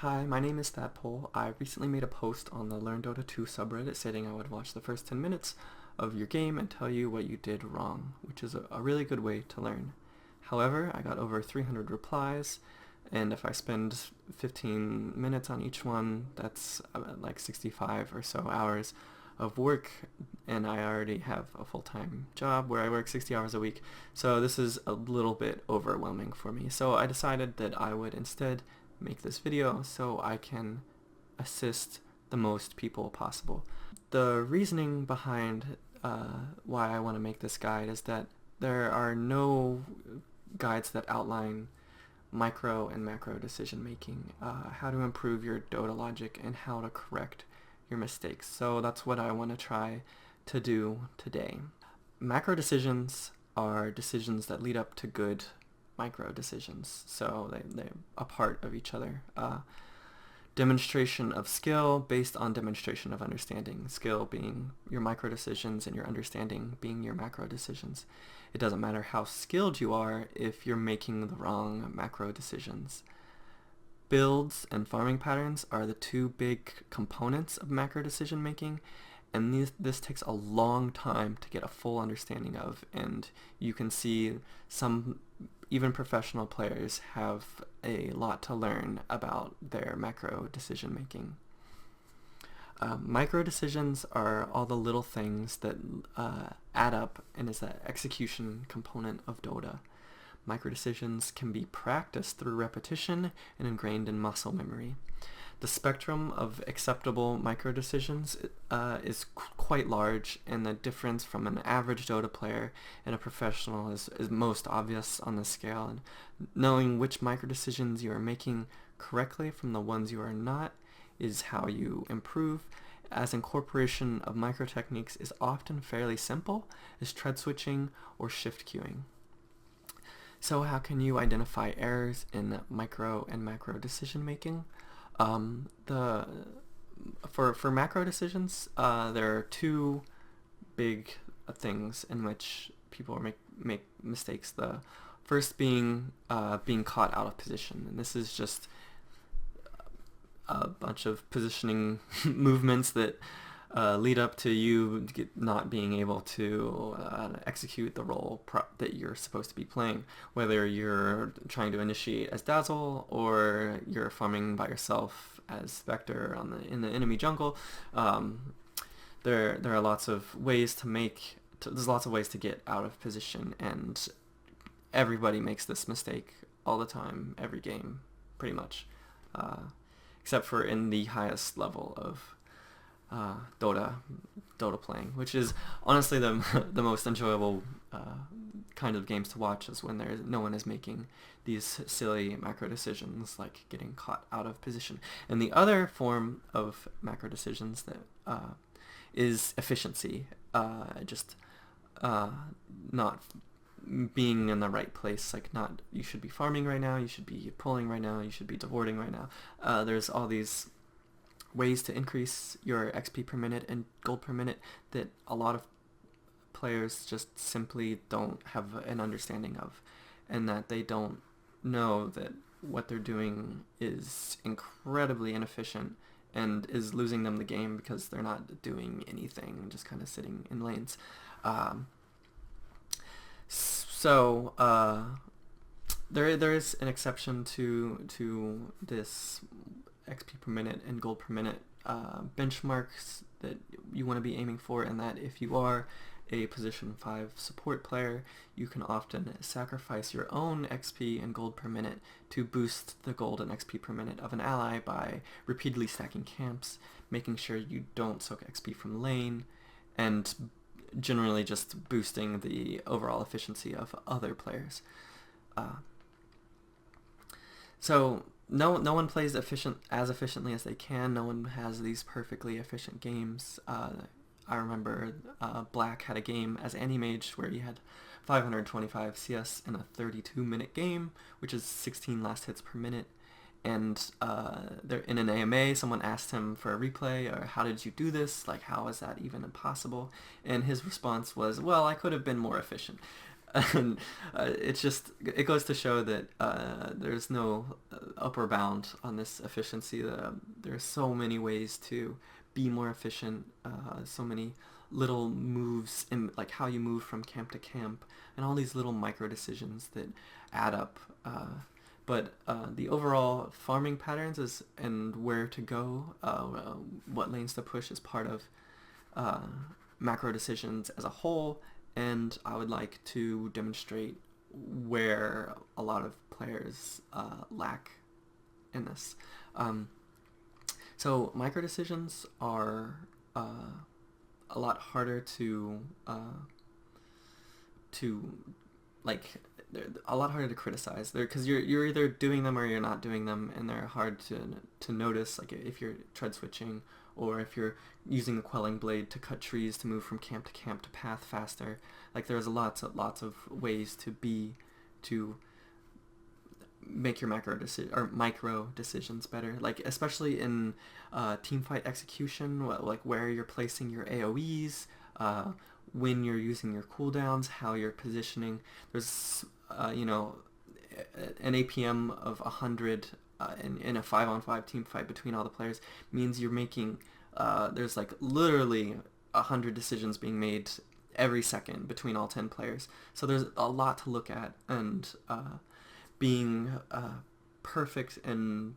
Hi, my name is Thadpole. I recently made a post on the Learn Dota 2 subreddit stating I would watch the first 10 minutes of your game and tell you what you did wrong, which is a really good way to learn. However, I got over 300 replies, and if I spend 15 minutes on each one, that's like 65 or so hours of work, and I already have a full-time job where I work 60 hours a week, so this is a little bit overwhelming for me. So I decided that I would instead make this video so I can assist the most people possible. The reasoning behind why I want to make this guide is that there are no guides that outline micro and macro decision making, how to improve your Dota logic, and how to correct your mistakes. So that's what I want to try to do today. Macro decisions are decisions that lead up to good micro decisions, so they're a part of each other. Demonstration of skill based on demonstration of understanding. Skill being your micro decisions and your understanding being your macro decisions. It doesn't matter how skilled you are if you're making the wrong macro decisions. Builds and farming patterns are the two big components of macro decision making, and this takes a long time to get a full understanding of, and you can see some even professional players have a lot to learn about their macro decision making. Micro decisions are all the little things that add up and is the execution component of Dota. Micro decisions can be practiced through repetition and ingrained in muscle memory. The spectrum of acceptable micro decisions is quite large, and the difference from an average Dota player and a professional is most obvious on the scale. And knowing which micro decisions you are making correctly from the ones you are not is how you improve, as incorporation of micro techniques is often fairly simple, as tread switching or shift queuing. So how can you identify errors in micro and macro decision making? For macro decisions, there are two big things in which people make mistakes. The first being being caught out of position, and this is just a bunch of positioning movements that lead up to you not being able to execute the role that you're supposed to be playing, whether you're trying to initiate as Dazzle or you're farming by yourself as Spectre in the enemy jungle. There are lots of ways there's lots of ways to get out of position, and everybody makes this mistake all the time, every game, pretty much, except for in the highest level of Dota playing, which is honestly the most enjoyable kind of games to watch, is when no one is making these silly macro decisions like getting caught out of position. And the other form of macro decisions that is efficiency, just not being in the right place, like not you should be farming right now, you should be pulling right now, you should be warding right now. There's all these ways to increase your XP per minute and gold per minute that a lot of players just simply don't have an understanding of, and that they don't know that what they're doing is incredibly inefficient and is losing them the game because they're not doing anything, just kind of sitting in lanes. There is an exception to this XP per minute and gold per minute benchmarks that you want to be aiming for, and that if you are a position 5 support player, you can often sacrifice your own XP and gold per minute to boost the gold and XP per minute of an ally by repeatedly stacking camps, making sure you don't soak XP from lane, and generally just boosting the overall efficiency of other players. So no one plays as efficiently as they can. No one has these perfectly efficient games. I remember Black had a game as Anti-Mage where he had 525 CS in a 32-minute game, which is 16 last hits per minute. And in an AMA, someone asked him for a replay, or how did you do this? Like, how is that even possible? And his response was, well, I could have been more efficient. And it goes to show that there's no upper bound on this efficiency. There are so many ways to be more efficient, so many little moves in like how you move from camp to camp, and all these little micro decisions that add up. But the overall farming patterns is and where to go, what lanes to push is part of uh, macro decisions as a whole, and I would like to demonstrate where a lot of players lack in this. Um, so micro decisions are a lot harder to like they're a lot harder to criticize. They're because you're either doing them or you're not doing them, and they're hard to notice. Like if you're tread switching, or if you're using the quelling blade to cut trees to move from camp to camp to path faster. Like there's lots of ways to make your micro decisions better. Like especially in team fight execution, like where you're placing your AOE's. When you're using your cooldowns, how you're positioning. There's, an APM of 100 in a 5-on-5 team fight between all the players means you're making, there's like literally 100 decisions being made every second between all 10 players. So there's a lot to look at, and being perfect and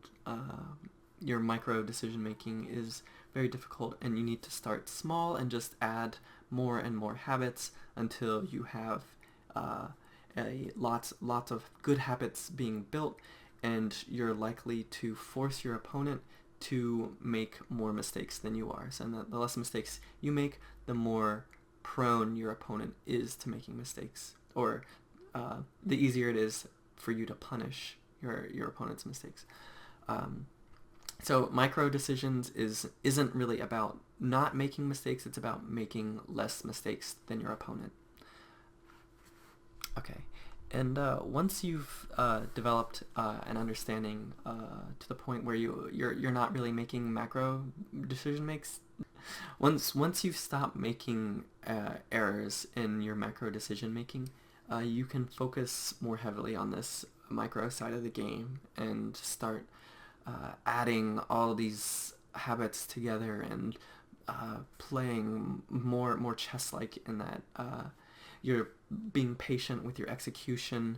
your micro decision making is very difficult, and you need to start small and just add more and more habits until you have lots of good habits being built, and you're likely to force your opponent to make more mistakes than you are. So the less mistakes you make, the more prone your opponent is to making mistakes, or the easier it is for you to punish your opponent's mistakes. So micro decisions isn't really about not making mistakes, it's about making less mistakes than your opponent. Okay, and once you've developed an understanding to the point where you're not really making macro decision makes, once you've stopped making errors in your macro decision making, you can focus more heavily on this micro side of the game and start adding all these habits together and playing more chess-like in that you're being patient with your execution,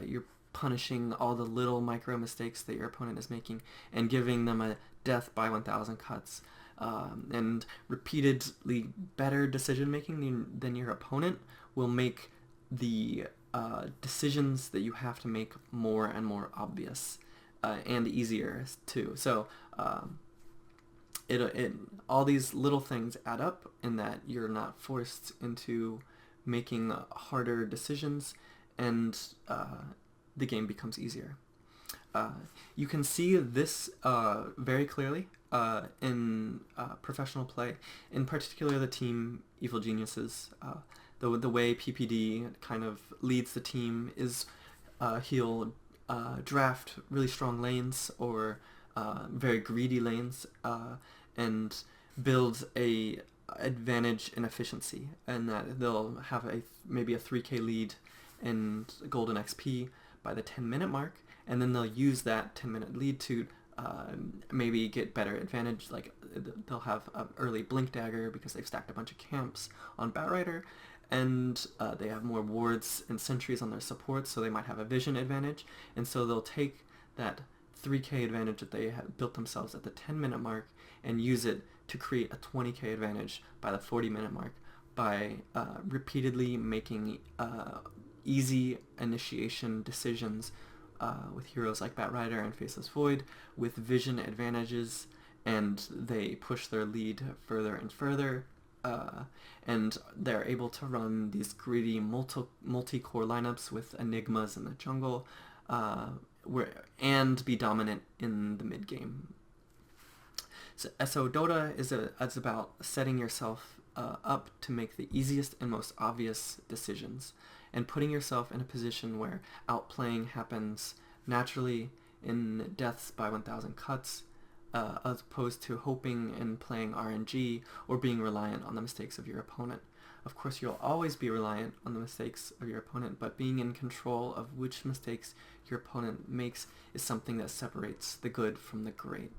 you're punishing all the little micro mistakes that your opponent is making and giving them a death by 1,000 cuts, and repeatedly better decision making than your opponent will make the decisions that you have to make more and more obvious. And easier too. So it all these little things add up in that you're not forced into making harder decisions, and the game becomes easier. You can see this very clearly in professional play, in particular the team Evil Geniuses. The way PPD kind of leads the team is he'll draft really strong lanes or very greedy lanes and build a advantage in efficiency, and that they'll have maybe a 3k lead in golden XP by the 10-minute mark, and then they'll use that 10-minute lead to maybe get better advantage. Like they'll have an early blink dagger because they've stacked a bunch of camps on Batrider, and they have more wards and sentries on their supports, so they might have a vision advantage, and so they'll take that 3k advantage that they have built themselves at the 10-minute mark and use it to create a 20k advantage by the 40-minute mark by repeatedly making easy initiation decisions with heroes like Batrider and Faceless Void with vision advantages, and they push their lead further and further. And they're able to run these greedy multi-core lineups with Enigmas in the jungle, and be dominant in the mid-game. So DotA is about setting yourself up to make the easiest and most obvious decisions, and putting yourself in a position where outplaying happens naturally in deaths by 1,000 cuts, as opposed to hoping and playing RNG or being reliant on the mistakes of your opponent. Of course, you'll always be reliant on the mistakes of your opponent, but being in control of which mistakes your opponent makes is something that separates the good from the great.